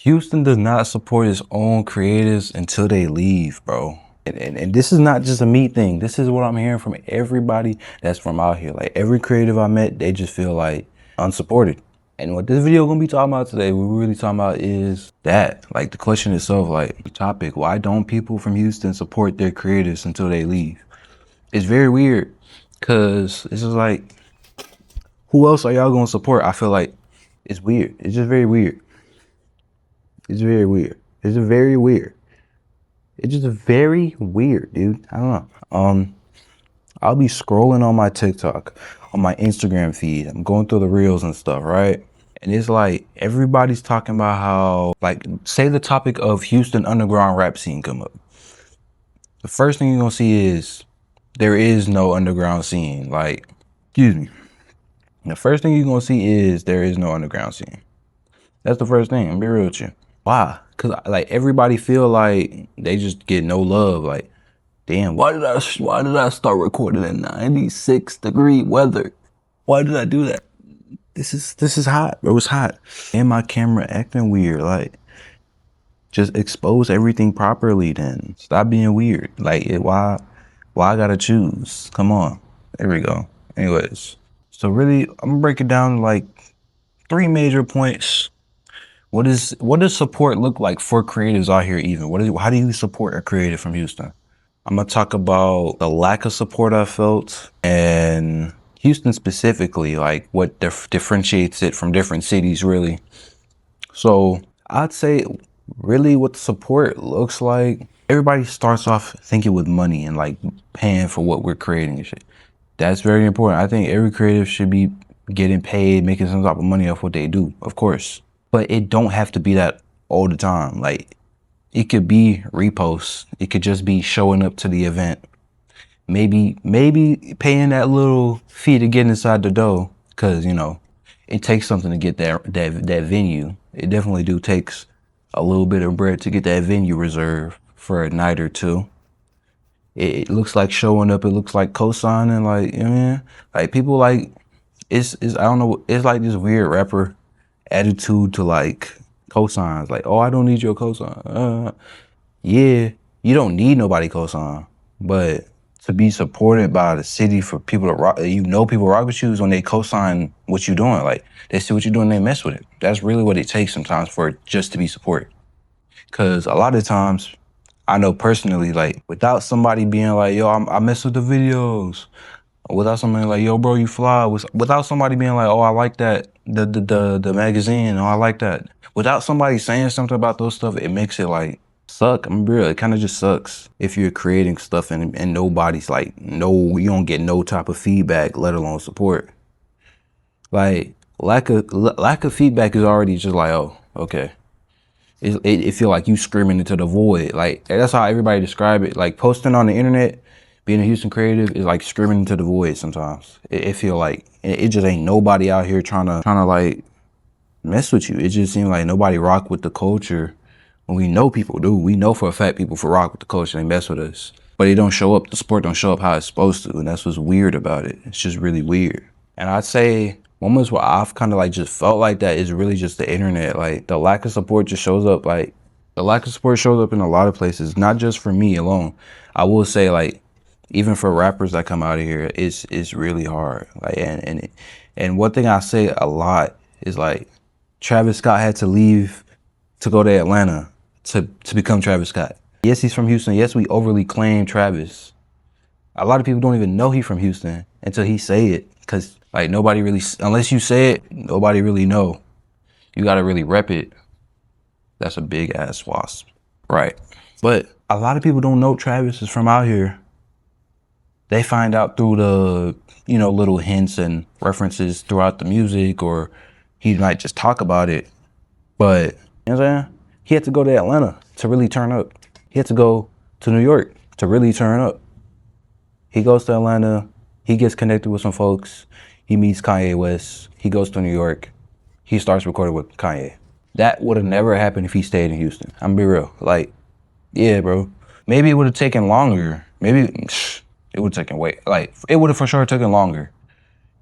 Houston does not support its own creators until they leave, bro. And this is not just a me thing. This is what I'm hearing from everybody that's from out here. Like every creative I met, they just feel like unsupported. And what this video gonna be talking about today, what we're really talking about is that. Like the question itself, like the topic, why don't people from Houston support their creators until they leave? It's very weird, cause it's just like, who else are y'all gonna support? I feel like it's weird. It's just very weird. It's very weird. It's very weird. It's just very weird, dude. I don't know. I'll be scrolling on my TikTok, on my Instagram feed. I'm going through the reels and stuff, right? And it's like everybody's talking about how, like, say the topic of Houston underground rap scene come up. The first thing you're gonna see is there is no underground scene. Like, excuse me. The first thing you're gonna see is there is no underground scene. That's the first thing. I'm be real with you. Why? Cause like everybody feel like they just get no love. Like, damn, why did I start recording in 96-degree weather? Why did I do that? This is hot. It was hot. And my camera acting weird. Like, just expose everything properly then. Stop being weird. Like, why I gotta choose? Come on. There we go. Anyways. So really, I'm gonna break it down to like 3 major points. What does support look like for creatives out here even? How do you support a creative from Houston? I'm gonna talk about the lack of support I felt and Houston specifically, like what differentiates it from different cities really. So I'd say really what the support looks like, everybody starts off thinking with money and like paying for what we're creating and shit. That's very important. I think every creative should be getting paid, making some type of money off what they do, of course. But it don't have to be that all the time. Like, it could be reposts. It could just be showing up to the event. Maybe paying that little fee to get inside the door, cause you know, it takes something to get that venue. It definitely takes a little bit of bread to get that venue reserved for a night or two. It looks like showing up. It looks like co-signing. Like, you know what I mean? Like people like it's I don't know. It's like this weird rapper attitude to like cosigns. Like, oh, I don't need your cosign. Yeah, you don't need nobody cosign, but to be supported by the city for people to rock, people rock with you is when they cosign what you're doing. Like, they see what you're doing, they mess with it. That's really what it takes sometimes for it just to be supported. Cause a lot of times, I know personally, like without somebody being like, yo, I mess with the videos. Without somebody like, yo, bro, you fly. Without somebody being like, oh, I like that, the magazine, oh, I like that. Without somebody saying something about those stuff, it makes it like suck. I'm real. It kind of just sucks if you're creating stuff and nobody's like, no, you don't get no type of feedback, let alone support. Like lack of feedback is already just like, oh, okay. It feel like you screaming into the void. Like that's how everybody describe it. Like posting on the internet, being a Houston creative is like screaming into the void sometimes. It feel like it just ain't nobody out here trying to like mess with you. It just seems like nobody rock with the culture. When we know people do. We know for a fact people for rock with the culture, they mess with us. But it don't show up, the sport don't show up how it's supposed to. And that's what's weird about it. It's just really weird. And I'd say moments where I've kind of like just felt like that is really just the internet. Like the lack of support just shows up. Like the lack of support shows up in a lot of places, not just for me alone. I will say like, even for rappers that come out of here, it's really hard. Like and one thing I say a lot is like Travis Scott had to leave to go to Atlanta to become Travis Scott. Yes, he's from Houston. Yes, we overly claim Travis. A lot of people don't even know he's from Houston until he say it. Cause like nobody really, unless you say it, nobody really know. You gotta really rep it. That's a big ass wasp. Right. But a lot of people don't know Travis is from out here. They find out through the, little hints and references throughout the music, or he might just talk about it. But, you know what I'm saying? He had to go to Atlanta to really turn up. He had to go to New York to really turn up. He goes to Atlanta, he gets connected with some folks, he meets Kanye West, he goes to New York, he starts recording with Kanye. That would have never happened if he stayed in Houston. I'm gonna be real. Like, yeah, bro. Maybe it would have taken longer. Maybe it would have taken it would have for sure taken longer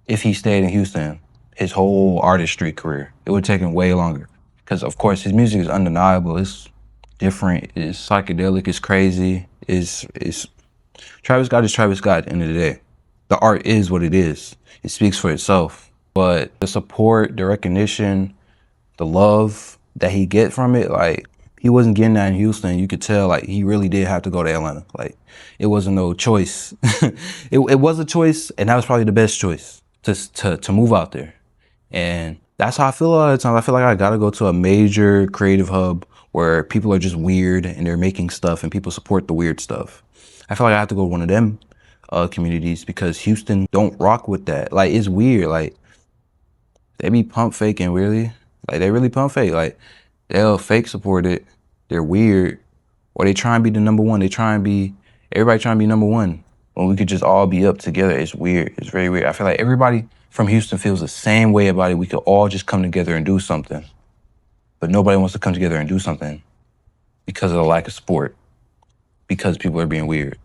if he stayed in Houston his whole artistry career. It would have taken way longer. because of course his music is undeniable. It's different. It's psychedelic. It's crazy. It's Travis Scott is Travis Scott at the end of the day. The art is what it is. It speaks for itself. But the support, the recognition, the love that he get from it, like he wasn't getting that in Houston. You could tell like he really did have to go to Atlanta. Like it wasn't no choice. it was a choice, and that was probably the best choice to move out there. And that's how I feel a lot of the time. I feel like I gotta go to a major creative hub where people are just weird and they're making stuff and people support the weird stuff. I feel like I have to go to one of them communities because Houston don't rock with that. Like it's weird. Like they be pump faking, really. Like they really pump fake. Like they'll fake support it. They're weird. Or they try and be the number one. Everybody trying to be number one. When we could just all be up together. It's weird. It's very weird. I feel like everybody from Houston feels the same way about it. We could all just come together and do something. But nobody wants to come together and do something because of the lack of support. Because people are being weird.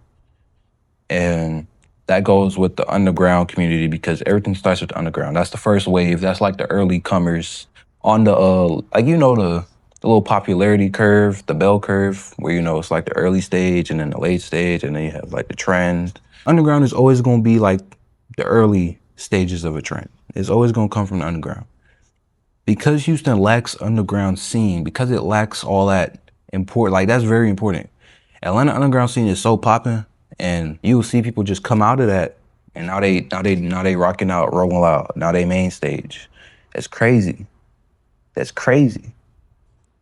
And that goes with the underground community because everything starts with the underground. That's the first wave. That's like the early comers on the, like, you know, the little popularity curve, the bell curve, where, you know, it's like the early stage and then the late stage and then you have like the trend. Underground is always going to be like the early stages of a trend. It's always going to come from the underground. Because Houston lacks underground scene, because it lacks all that important, like that's very important. Atlanta underground scene is so popping, and you'll see people just come out of that, and now they rocking out, rolling out. Now they main stage. That's crazy. That's crazy.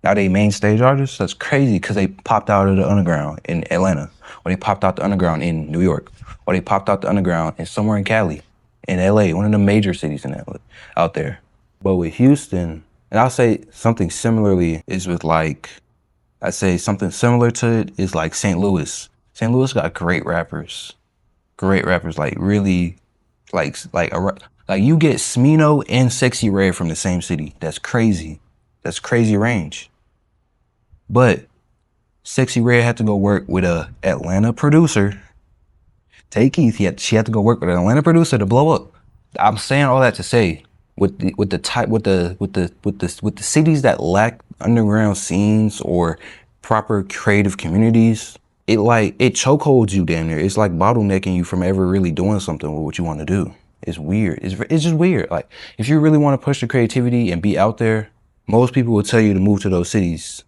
Now they main stage artists. That's crazy because they popped out of the underground in Atlanta, or they popped out the underground in New York, or they popped out the underground in somewhere in Cali, in LA, one of the major cities in LA, out there. But with Houston, and I'll say something similarly is with like, I'd say something similar to it is like St. Louis. St. Louis got great rappers, like really, like you get Smino and Sexy Red from the same city. That's crazy. That's crazy range. But Sexy Red had to go work with a Atlanta producer. Tay Keith, she had to go work with an Atlanta producer to blow up. I'm saying all that to say, with the cities that lack underground scenes or proper creative communities, it chokeholds you damn near. It's like bottlenecking you from ever really doing something with what you want to do. It's weird. It's just weird. Like if you really want to push the creativity and be out there, most people will tell you to move to those cities.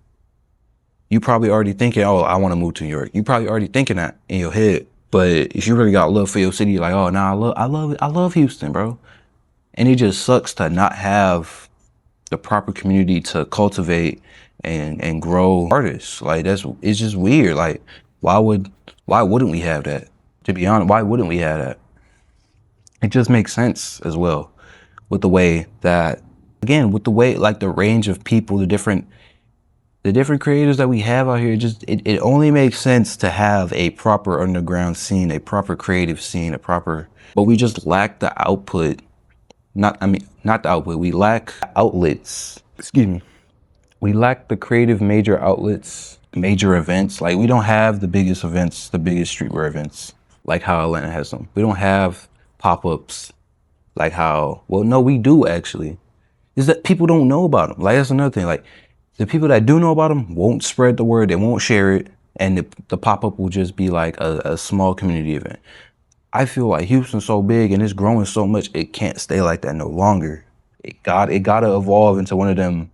You probably already thinking, oh, I want to move to New York. You probably already thinking that in your head. But if you really got love for your city, you're like, oh, nah, I love Houston, bro. And it just sucks to not have the proper community to cultivate and grow artists. Like it's just weird. Like why wouldn't we have that? To be honest, why wouldn't we have that? It just makes sense as well with the way that, again, with the way, like the range of people, the different creators that we have out here, it only makes sense to have a proper underground scene, a proper creative scene, but we just lack the output. Not the output. We lack outlets. Excuse me. We lack the creative major outlets, major events. Like we don't have the biggest events, the biggest streetwear events, like how Atlanta has them. We don't have pop-ups like how, well, no, we do actually. Is that people don't know about them. Like that's another thing. Like the people that do know about them won't spread the word. They won't share it. And the pop-up will just be like a small community event. I feel like Houston's so big and it's growing so much, it can't stay like that no longer. It gotta evolve into one of them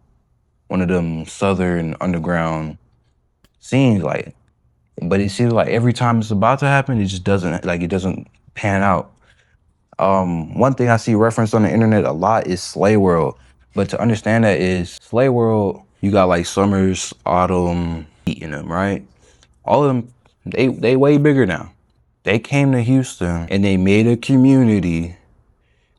southern underground scenes, like. But it seems like every time it's about to happen, it just doesn't pan out. One thing I see referenced on the internet a lot is Slay World. But to understand that is Slay World, you got like Summers, Autumn, Heat in them, right? All of them, they way bigger now. They came to Houston and they made a community.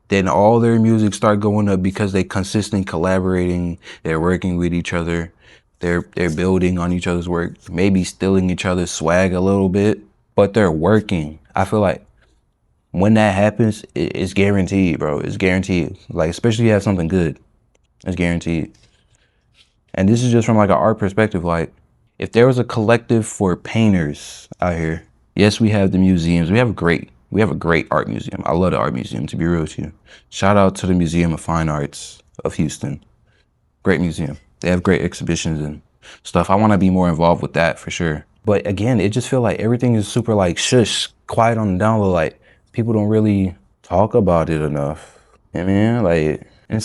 Then all their music started going up because they consistently collaborating. They're working with each other. They're building on each other's work, maybe stealing each other's swag a little bit, but they're working. I feel like when that happens, it's guaranteed, bro. It's guaranteed. Like, especially if you have something good, it's guaranteed. And this is just from like an art perspective. Like, if there was a collective for painters out here, yes, we have the museums. We have a great art museum. I love the art museum, to be real with you. Shout out to the Museum of Fine Arts of Houston. Great museum. They have great exhibitions and stuff. I want to be more involved with that for sure. But again, it just feel like everything is super like shush, quiet on the down low. Like people don't really talk about it enough. I mean, like, and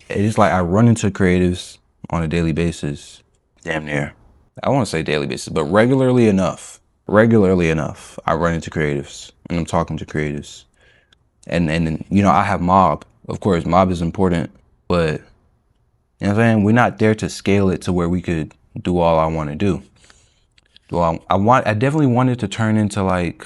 it's like I run into creatives on a daily basis, damn near. I want to say daily basis, but regularly enough. Regularly enough, I run into creatives and I'm talking to creatives. And you know, I have mob. Of course, mob is important, but you know what I'm saying? We're not there to scale it to where we could do all I want to do. Well, I definitely wanted to turn into like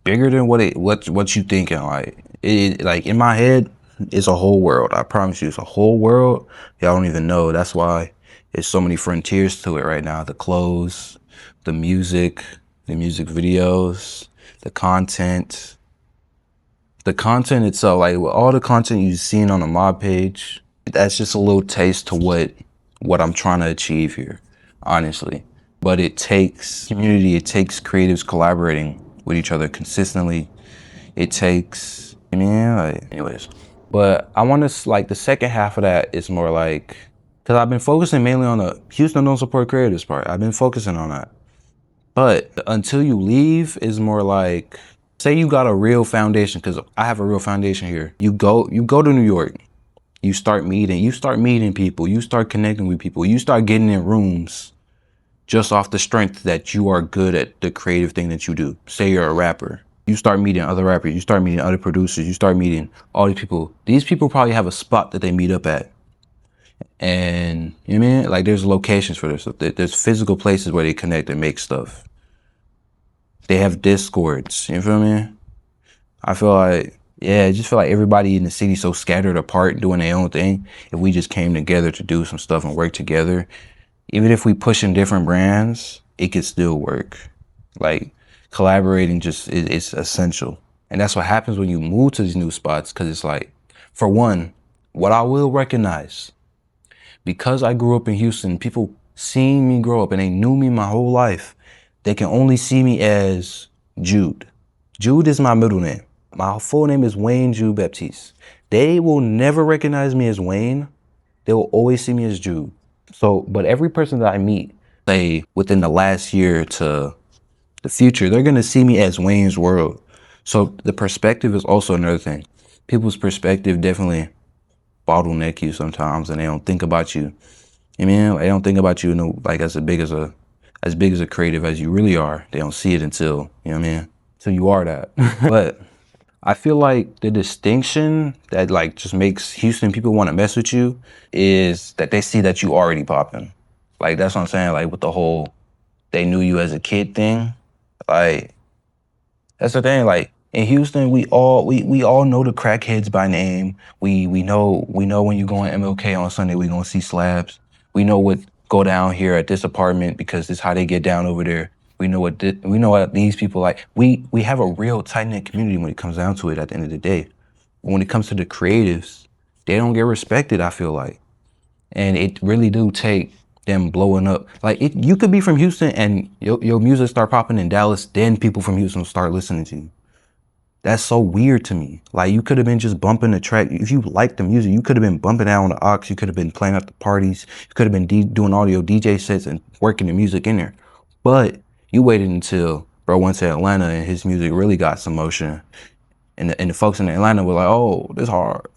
bigger than what you thinking. Like in my head, it's a whole world. I promise you, it's a whole world. Y'all don't even know. That's why there's so many frontiers to it right now. The clothes, the music videos, the content itself. Like with all the content you've seen on the mob page, that's just a little taste to what I'm trying to achieve here, honestly. But it takes community, it takes creatives collaborating with each other consistently. It takes, I mean, like, anyways. But I want to, like, the second half of that is more like, because I've been focusing mainly on the Houston don't support creatives part. I've been focusing on that. But until you leave is more like, say you got a real foundation, because I have a real foundation here. You go to New York. You start meeting people, you start connecting with people, you start getting in rooms just off the strength that you are good at the creative thing that you do. Say you're a rapper. You start meeting other rappers, you start meeting other producers, you start meeting all these people. These people probably have a spot that they meet up at. And you know what I mean? Like there's locations for this. There's physical places where they connect and make stuff. They have discords, you feel me? I feel like, yeah, I just feel like everybody in the city so scattered apart doing their own thing. If we just came together to do some stuff and work together, even if we push in different brands, it could still work. Like collaborating just is essential. And that's what happens when you move to these new spots. Cause it's like, for one, what I will recognize, because I grew up in Houston, people seeing me grow up and they knew me my whole life, they can only see me as Jude. Jude is my middle name. My full name is Wayne Jude Baptiste. They will never recognize me as Wayne. They will always see me as Jude. So, but every person that I meet, say within the last year to the future, they're gonna see me as Wayne's World. So the perspective is also another thing. People's perspective definitely bottleneck you sometimes, and they don't think about you. I mean, they don't think about you, like as big as a creative as you really are. They don't see it until, you know what I mean, until you are that. But I feel like the distinction that like just makes Houston people want to mess with you is that they see that you already popping. Like that's what I'm saying. Like with the whole they knew you as a kid thing. Like that's the thing. Like in Houston, we all know the crackheads by name. We know when you go on MLK on Sunday, we gonna see slabs. We know what go down here at this apartment because this is how they get down over there. We know what these people like. We have a real tight-knit community when it comes down to it at the end of the day. But when it comes to the creatives, they don't get respected, I feel like. And it really do take them blowing up. Like you could be from Houston and your music start popping in Dallas, then people from Houston start listening to you. That's so weird to me. Like you could have been just bumping the track. If you like the music, you could have been bumping out on the aux. You could have been playing at the parties. You could have been doing audio DJ sets and working the music in there. But you waited until bro went to Atlanta and his music really got some motion. And the folks in Atlanta were like, oh, this hard.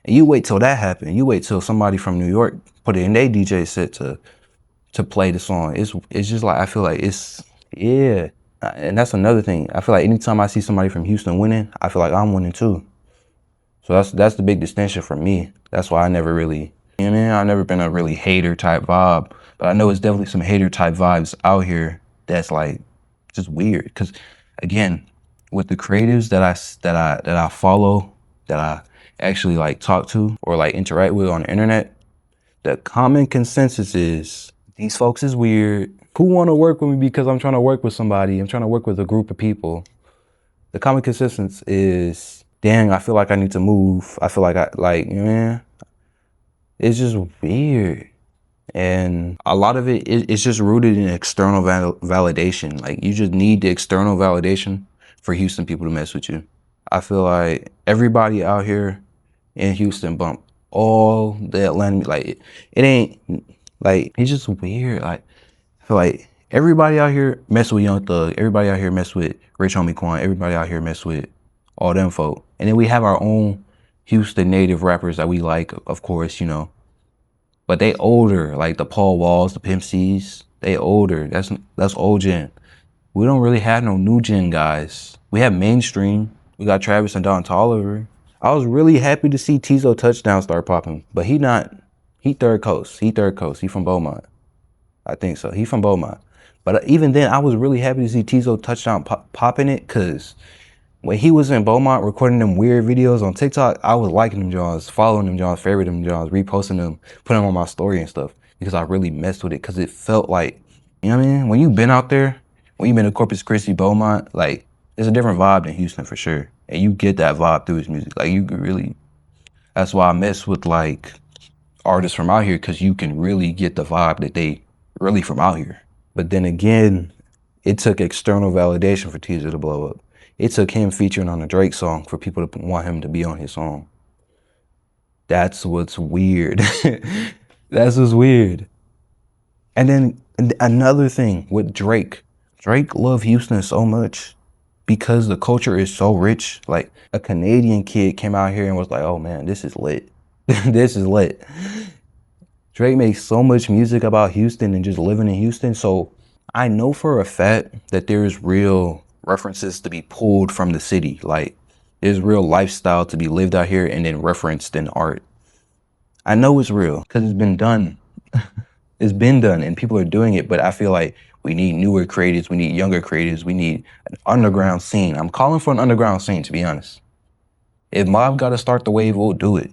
And you wait till that happened. You wait till somebody from New York put it in their DJ set to play the song. It's just like, I feel like yeah. And that's another thing. I feel like anytime I see somebody from Houston winning, I feel like I'm winning too. So that's the big distinction for me. That's why I never really, you know what I mean? I've never been a really hater type vibe, but I know it's definitely some hater type vibes out here that's like just weird. Cause again, with the creatives that I follow, that I actually like talk to or like interact with on the internet, the common consensus is these folks is weird. Who want to work with me because I'm trying to work with somebody? I'm trying to work with a group of people. The common consensus is, dang, I feel like I need to move. I feel like you know, man, it's just weird. And a lot of it's just rooted in external validation. Like you just need the external validation for Houston people to mess with you. I feel like everybody out here in Houston bump all the Atlanta. Like it ain't like, it's just weird. Like I feel like everybody out here mess with Young Thug. Everybody out here mess with Rich Homie Quan. Everybody out here mess with all them folk. And then we have our own Houston native rappers that we like, of course, you know. But they older, like the Paul Walls, the Pimp C's. They older. That's old gen. We don't really have no new gen guys. We have mainstream. We got Travis and Don Tolliver. I was really happy to see Tizo Touchdown start popping, but he third coast. He third coast. He from Beaumont. I think so. He from Beaumont. But even then, I was really happy to see Tizo Touchdown popping it, because when he was in Beaumont recording them weird videos on TikTok, I was liking them Johns, following them Johns, favoriting them Johns, reposting them, putting them on my story and stuff, because I really messed with it, because it felt like, you know what I mean? When you've been out there, when you've been to Corpus Christi, Beaumont, like, it's a different vibe than Houston for sure. And you get that vibe through his music. Like, you could really, that's why I mess with, like, artists from out here, because you can really get the vibe that they really from out here. But then again, it took external validation for Tizo to blow up. It took him featuring on a Drake song for people to want him to be on his song. That's what's weird. That's what's weird. And then another thing with Drake. Drake loved Houston so much because the culture is so rich. Like, a Canadian kid came out here and was like, oh man, this is lit. This is lit. Drake makes so much music about Houston and just living in Houston. So I know for a fact that there's real references to be pulled from the city. Like, there's real lifestyle to be lived out here and then referenced in art. I know it's real because it's been done. It's been done and people are doing it, but I feel like we need newer creatives, we need younger creatives, we need an underground scene. I'm calling for an underground scene, to be honest. If Mob got to start the wave, we'll do it.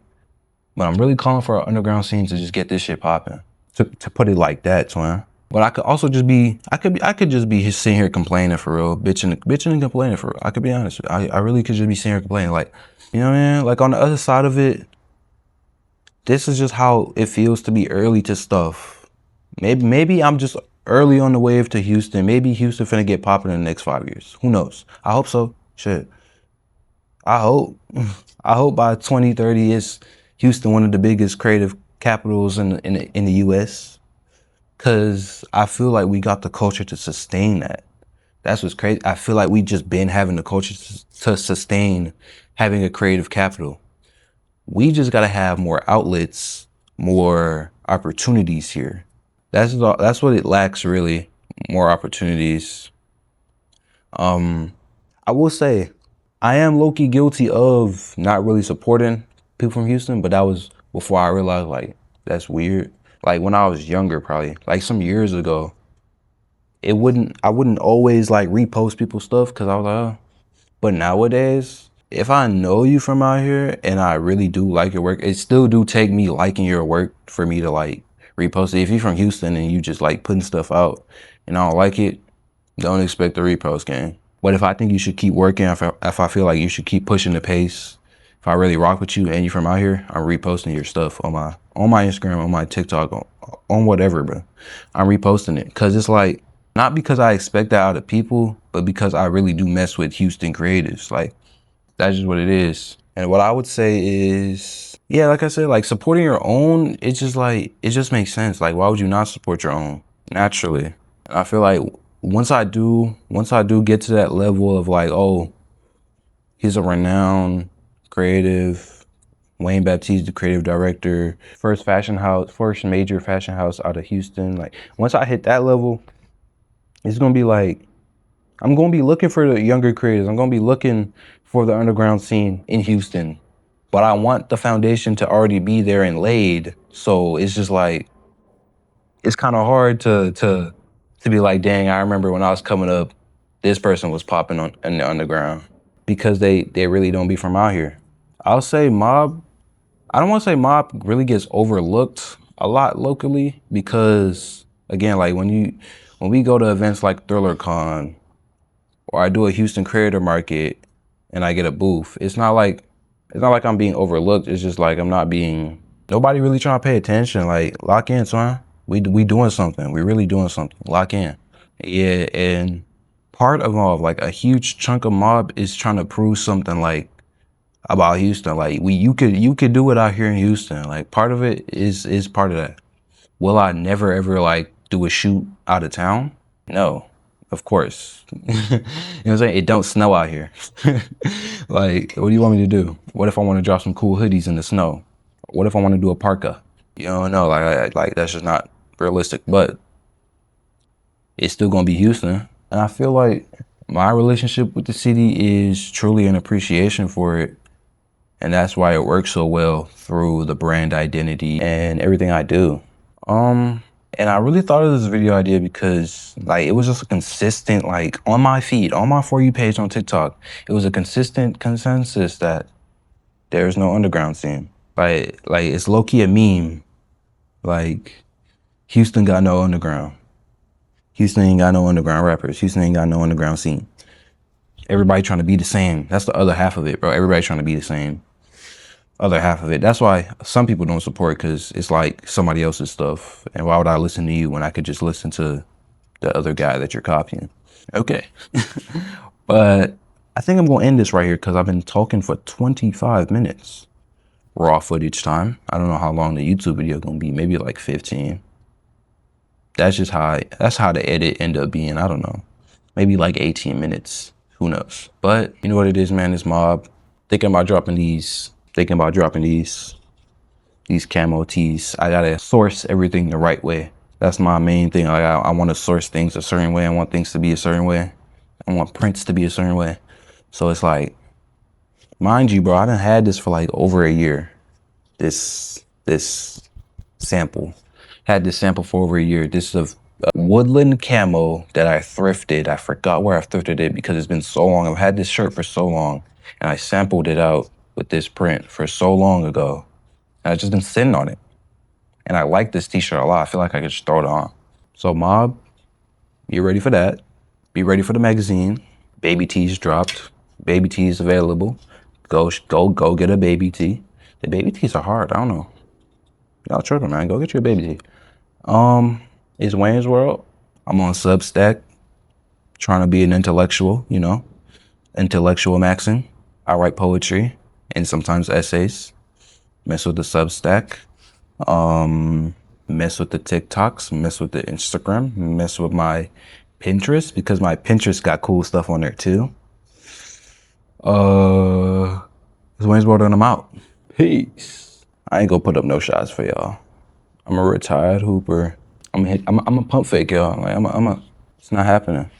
But I'm really calling for an underground scene to just get this shit popping. To put it like that, twin. But I could also just be, I could just be sitting here complaining for real, bitching and complaining for real. I could be honest. I really could just be sitting here complaining, like, you know what I mean? Like, on the other side of it, this is just how it feels to be early to stuff. Maybe I'm just early on the wave to Houston. Maybe Houston finna get popping in the next 5 years. Who knows? I hope so. Shit. I hope. I hope by 2030 it's Houston, one of the biggest creative capitals in the U.S. Cause I feel like we got the culture to sustain that. That's what's crazy. I feel like we just been having the culture to sustain having a creative capital. We just gotta have more outlets, more opportunities here. That's what it lacks, really. More opportunities. I will say, I am low-key guilty of not really supporting people from Houston, but that was before I realized, like, that's weird. Like, when I was younger, probably, like some years ago, I wouldn't always like repost people's stuff because I was like, oh. But nowadays, if I know you from out here and I really do like your work, it still do take me liking your work for me to like repost it. If you're from Houston and you just like putting stuff out and I don't like it, don't expect a repost, gang. But if I think you should keep working, if I feel like you should keep pushing the pace, if I really rock with you and you're from out here, I'm reposting your stuff on my Instagram, on my TikTok, on whatever, bro. I'm reposting it. Cause it's like, not because I expect that out of people, but because I really do mess with Houston creatives. Like, that's just what it is. And what I would say is, yeah, like I said, like supporting your own, it's just like, it just makes sense. Like, why would you not support your own? Naturally. And I feel like once I do get to that level of like, oh, he's a renowned creative, Wayne Baptiste, the creative director, first major fashion house out of Houston. Like, once I hit that level, it's gonna be like, I'm gonna be looking for the younger creators. I'm gonna be looking for the underground scene in Houston. But I want the foundation to already be there and laid. So it's just like, it's kind of hard to be like, dang, I remember when I was coming up, this person was popping in the underground. Because they really don't be from out here. I'll say Mob, I don't want to say Mob really gets overlooked a lot locally because, again, like when we go to events like ThrillerCon or I do a Houston Creator Market and I get a booth, it's not like I'm being overlooked. It's just like nobody really trying to pay attention. Like, lock in, son. We doing something. We really doing something. Lock in. Yeah, and part of Mob, like a huge chunk of Mob is trying to prove something like, about Houston. Like you could do it out here in Houston. Like part of it is part of that. Will I never ever like do a shoot out of town? No, of course. You know what I'm saying? It don't snow out here. Like, what do you want me to do? What if I want to drop some cool hoodies in the snow? What if I want to do a parka? You don't know. Like that's just not realistic. But it's still gonna be Houston, and I feel like my relationship with the city is truly an appreciation for it. And that's why it works so well through the brand identity and everything I do. And I really thought of this video idea because like it was just a consistent, like on my feed, on my For You page on TikTok, it was a consistent consensus that there's no underground scene. Like it's low-key a meme. Like Houston got no underground. Houston ain't got no underground rappers. Houston ain't got no underground scene. Everybody trying to be the same. That's the other half of it, bro. Everybody trying to be the same. Other half of it. That's why some people don't support, because it's like somebody else's stuff. And why would I listen to you when I could just listen to the other guy that you're copying? Okay. But I think I'm gonna end this right here because I've been talking for 25 minutes. Raw footage time. I don't know how long the YouTube video gonna be. Maybe like 15. That's just that's how the edit end up being. I don't know. Maybe like 18 minutes. Who knows? But you know what it is, man. This mob. Thinking about dropping these camo tees. I gotta source everything the right way. That's my main thing. Like I want to source things a certain way. I want things to be a certain way. I want prints to be a certain way. So it's like, mind you, bro, I done had this for like over a year. This sample. Had this sample for over a year. This is a woodland camo that I thrifted. I forgot where I thrifted it because it's been so long. I've had this shirt for so long, and I sampled it out with this print for so long ago. And I've just been sitting on it. And I like this t-shirt a lot. I feel like I could just throw it on. So mob, be ready for that. Be ready for the magazine. Baby tees dropped. Baby tees available. Go get a baby tee. The baby tees are hard. I don't know. Y'all tripping, man. Go get your baby tee. It's Wayne's World. I'm on Substack. Trying to be an intellectual, you know. Intellectual maxing. I write poetry and sometimes essays. Mess with the Substack. Mess with the TikToks. Mess with the Instagram. Mess with my Pinterest, because my Pinterest got cool stuff on there too. It's Wayne's World and I'm out. Peace. I ain't gonna put up no shots for y'all. I'm a retired hooper. I'm a pump fake, y'all. Like it's not happening.